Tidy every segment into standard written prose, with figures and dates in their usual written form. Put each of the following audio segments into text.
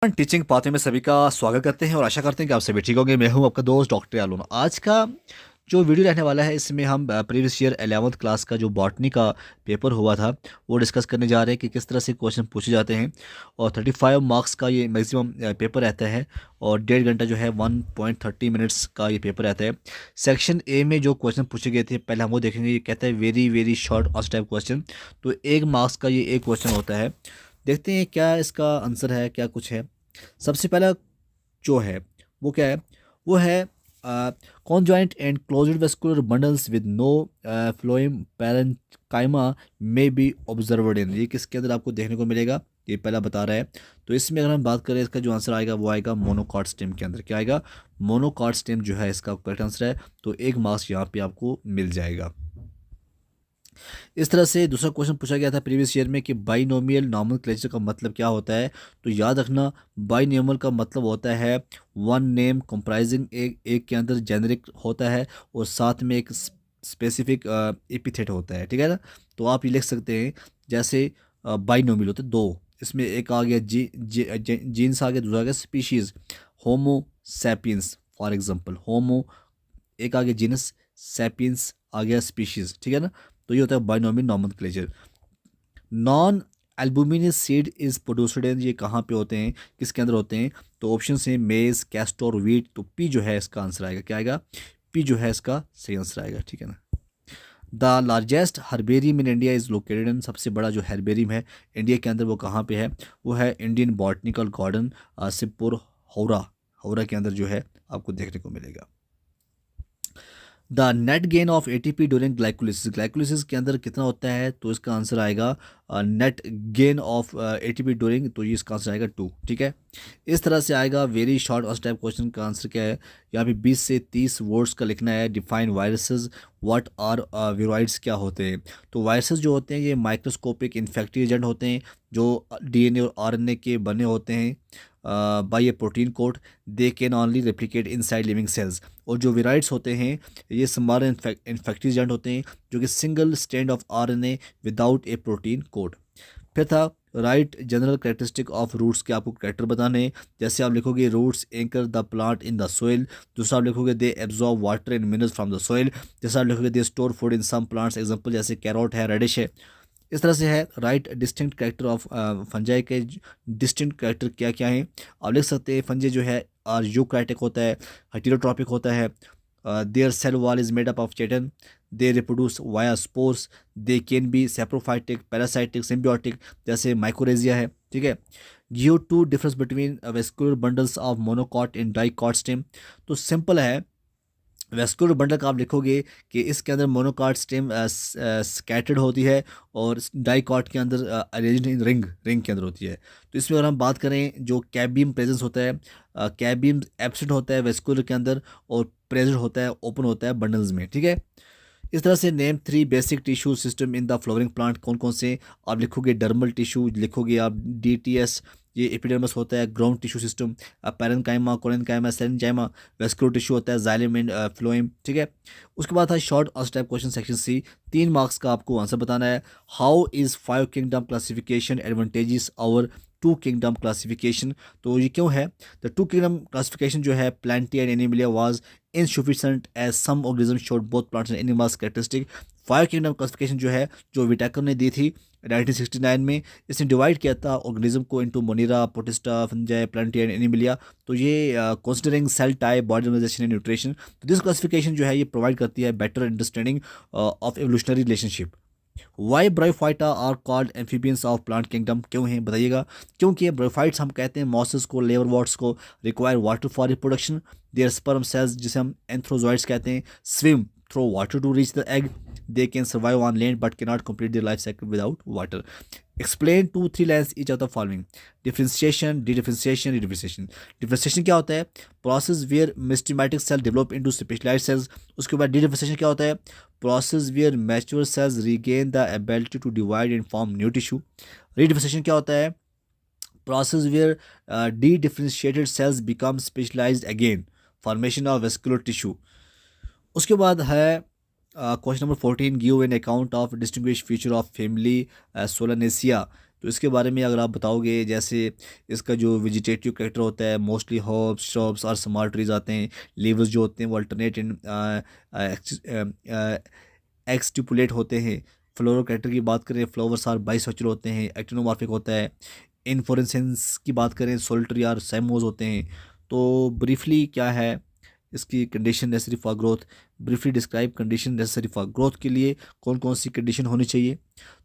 Teaching pathway में सभी का स्वागत करते हैं और आशा करते हैं कि आप सभी ठीक होंगे। मैं हूं आपका दोस्त डॉक्टर आलोन। आज का जो वीडियो रहने वाला है इसमें हम प्रीवियस ईयर 11th क्लास का जो बॉटनी का पेपर हुआ था वो डिस्कस करने जा रहे हैं कि किस तरह से क्वेश्चन पूछे जाते हैं। और 35 मार्क्स का ये मैक्सिमम पेपर रहता है और 1.5 घंटा जो है 1.30 मिनट्स का ये पेपर रहता है। सेक्शन ए में जो क्वेश्चन पूछे गए थे पहले हम वो देखेंगे। ये कहता है very very short answer type question. तो 1 मार्क्स का ये एक क्वेश्चन होता है। देखते हैं क्या इसका आंसर है, क्या कुछ है। सबसे पहला जो है वो क्या है, वो है conjoint and closed vascular bundles with no phloem parenchyma में बी ऑब्जर्व्ड इन। ये किसके अंदर आपको देखने को मिलेगा, ये पहला बता रहा है। तो इसमें अगर हम बात करें इसका जो आंसर आएगा वो आएगा मोनोकॉट स्टेम के अंदर। क्या आएगा? मोनोकॉट स्टेम जो है इसका करेक्ट आंसर है। तो 1 मार्क्स यहाँ पे आपको मिल जाएगा। इस तरह से दूसरा क्वेश्चन पूछा गया था प्रीवियस ईयर में कि बाइनोमियल नॉमेनक्लेचर का मतलब क्या होता है। तो याद रखना, बाइनोमियल का मतलब होता है वन नेम कंप्राइजिंग एक के अंदर जेनरिक होता है और साथ में एक स्पेसिफिक एपिथेट होता है। ठीक है ना। तो आप ये लिख सकते हैं जैसे बाइनोमियल होते हैं दो, इसमें एक आ गया जीन्स आ गया, दूसरा आ गया species. Homo sapiens for example, homo एक आ गया जीनस, सैपियंस आ गया स्पीशीज। ठीक है ना। तो ये होता है binomial nomenclature. Non albuminous seed is produced in, ये कहाँ पे होते हैं, किसके अंदर होते हैं? तो ऑप्शन है मेज, कैस्टर, वीट। तो पी जो है इसका आंसर आएगा। क्या आएगा? पी जो है इसका सही आंसर आएगा। ठीक है ना। The largest herbarium in India is located in, सबसे बड़ा जो हर्बेरियम है इंडिया के अंदर वो कहाँ पे है? वो है Indian botanical garden सिपुर Howrah. Howrah के अंदर जो है आपको देखने को मिलेगा। The net gain of ATP during glycolysis, glycolysis के अंदर कितना होता है? तो इसका आंसर आएगा net gain of ATP during, तो ये इसका आंसर आएगा 2। ठीक है। इस तरह से आएगा वेरी शॉर्ट और टाइप क्वेश्चन का आंसर क्या है? यहाँ पे 20 से 30 वर्ड्स का लिखना है। डिफाइन वायरसेस, व्हाट आर वीरोइड्स, क्या होते हैं? तो वायरसेस जो होते हैं ये माइक्रोस्कोपिक इन्फेक्टिव एजेंट होते हैं जो डीएनए और आरएनए के बने होते हैं by a protein code. They can only replicate inside living cells. और जो विराइड्स होते हैं ये स्मॉल इन्फेक्टिव एजेंट होते हैं जो कि single strand of RNA without a protein code. फिर था write general characteristic of roots के आपको कैरेक्टर बताने हैं। जैसे आप लिखोगे roots anchor the plant in the soil. दूसरा आप लिखोगे they absorb water and minerals from the soil. जैसे आप लिखोगे they store food in some plants, example जैसे कैरोट है, रेडिश है। इस तरह से है write distinct character of fungi के डिस्टिंक्ट कैरेक्टर क्या क्या हैं आप लिख सकते हैं। फंजे जो है आर यूकैरियोटिक होता है, हेटेरोट्रॉपिक होता है। Their cell wall is made up of chitin. They reproduce via spores. They can be saprophytic, parasitic, symbiotic, जैसे माइकोरेजिया है। ठीक है। Give to difference between vascular bundles of monocot in dicot stem. तो simple है, vascular bundle का आप लिखोगे कि इसके अंदर मोनोकॉट स्टेम स्कैटर्ड होती है और डाइकॉट के अंदर अरेंज्ड इन रिंग, रिंग के अंदर होती है। तो इसमें अगर हम बात करें जो कैबियम प्रेजेंस होता है, कैबियम एब्सेंट होता है वेस्कुलर के अंदर और प्रेजेंट होता है, ओपन होता है बंडल्स में। ठीक है। इस तरह से name 3 basic tissue system in the flowering plant, कौन कौन से आप लिखोगे? डर्मल टिश्यू लिखोगे आप, डीटीएस ये एपिडर्मस होता है। Ground tissue system parenchyma, collenchyma, sclerenchyma. Vascular tissue होता है जाइलम एंड फ्लोएम। ठीक है। उसके बाद था short answer type question section C. 3 marks का आपको आंसर बताना है। How is 5 kingdom classification advantages over 2 kingdom classification. तो ये क्यों है? द 2 किंगडम क्लासिफिकेशन जो है Plantae and Animalia was insufficient as some organisms showed both plants and animals characteristic। 5 kingdom classification जो है जो विटेकर ने दी थी 1969 में, इसने डिवाइड किया था ऑर्गेनिज्म को into monera, protista, fungi, plantae and animalia. तो ये considering cell type, body organisation and nutrition. तो दिस क्लासिफिकेशन जो है ये प्रोवाइड करती है better understanding of evolutionary relationship. Why bryophyta are called amphibians of plant kingdom, क्यों है बताइएगा? क्योंकि ये ब्रायोफाइट्स हम कहते हैं मॉसेस को, लेवर वॉट्स को, require water for reproduction. Their sperm cells जिसे हम एंथ्रोजॉइड्स कहते हैं swim through water to reach the egg. They can survive on land but can not complete their life cycle without water. Explain 2-3 lines each of the following. Differentiation, dedifferentiation, redifferentiation. Differentiation क्या होता है? Process where meristematic cell develop into specialised cells. उसके बाद dedifferentiation क्या होता है? Process where mature cells regain the ability to divide and form new tissue. Redifferentiation क्या होता है? Process where dedifferentiated cells become specialised again, formation of vascular tissue. उसके बाद है question number 14, give an account of distinguish feature of family solanaceae. तो इसके बारे में अगर आप बताओगे, जैसे इसका जो वेजिटेटिव कैरेक्टर होता है, मोस्टली हर्ब्स श्रब्स और स्मॉल ट्रीज आते हैं। लीव्स जो होते हैं वो अल्टरनेट इन एक्सटिपुलेट होते हैं। फ्लोरल कैरेक्टर की बात करें, फ्लावर्स आर बाइसेक्चुअल होते हैं, एक्टिनोमॉर्फिक होता है। इन्फ्लोरेसेंस की बात करें, सोल्टरी और सैमोज होते हैं। तो ब्रीफली क्या है इसकी condition necessary for growth, briefly describe condition necessary for growth के लिए कौन कौन सी कंडीशन होनी चाहिए।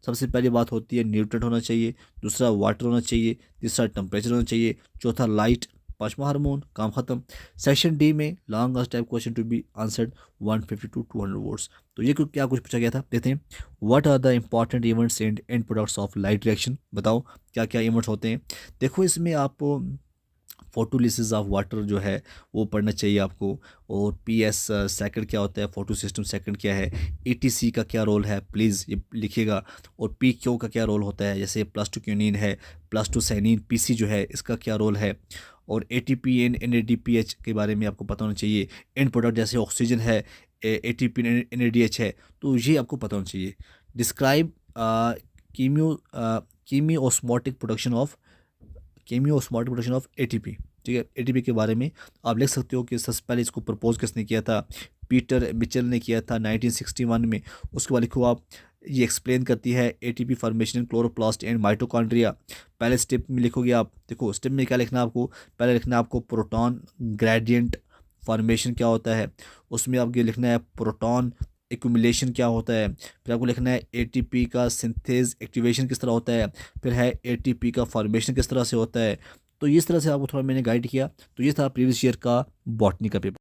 सबसे पहली बात होती है न्यूट्रेंट होना चाहिए, दूसरा वाटर होना चाहिए, तीसरा टेम्परेचर होना चाहिए, चौथा लाइट, पांचवा हार्मोन, काम खत्म। सेक्शन डी में long answer type question to be answered 150 to 200 words. तो ये क्या कुछ पूछा गया था, देखते हैं। What are the important events and and products of light reaction, बताओ क्या क्या इवेंट्स होते हैं। देखो इसमें आपको फोटोलिसिस ऑफ वाटर जो है वो पढ़ना चाहिए आपको, और पीएस सेकंड क्या होता है, फोटो सिस्टम सेकंड क्या है, ईटीसी का क्या रोल है प्लीज़ ये लिखिएगा, और पी क्यू का क्या रोल होता है, जैसे प्लस टू क्यूनिन है, प्लस टू सैनिन, पीसी जो है इसका क्या रोल है, और एटीपी एंड एनएडीपीएच के बारे में आपको पता होना चाहिए। एंड प्रोडक्ट जैसे ऑक्सीजन है, एटीपी एनएडीएच है, तो ये आपको पता होना चाहिए। डिस्क्राइब कीमियोस्मोटिक प्रोडक्शन ऑफ एटीपी, ठीक है। एटीपी के बारे में आप लिख सकते हो कि सबसे पहले इसको प्रपोज किसने किया था, पीटर मिचेल ने किया था 1961 में। उसके बाद लिखो आप, ये एक्सप्लेन करती है ATP formation in chloroplast and mitochondria. पहले स्टेप में लिखोगे आप, देखो स्टेप में क्या लिखना है आपको, पहले लिखना है आपको प्रोटॉन ग्रेडियंट फॉर्मेशन क्या होता है, उसमें आपको लिखना है प्रोटॉन एक्यूमुलेशन क्या होता है, फिर आपको लिखना है एटीपी का सिंथेज एक्टिवेशन किस तरह होता है, फिर है एटीपी का फॉर्मेशन किस तरह से होता है। तो इस तरह से आपको थोड़ा मैंने गाइड किया। तो ये था प्रीवियस ईयर का बॉटनी का पेपर।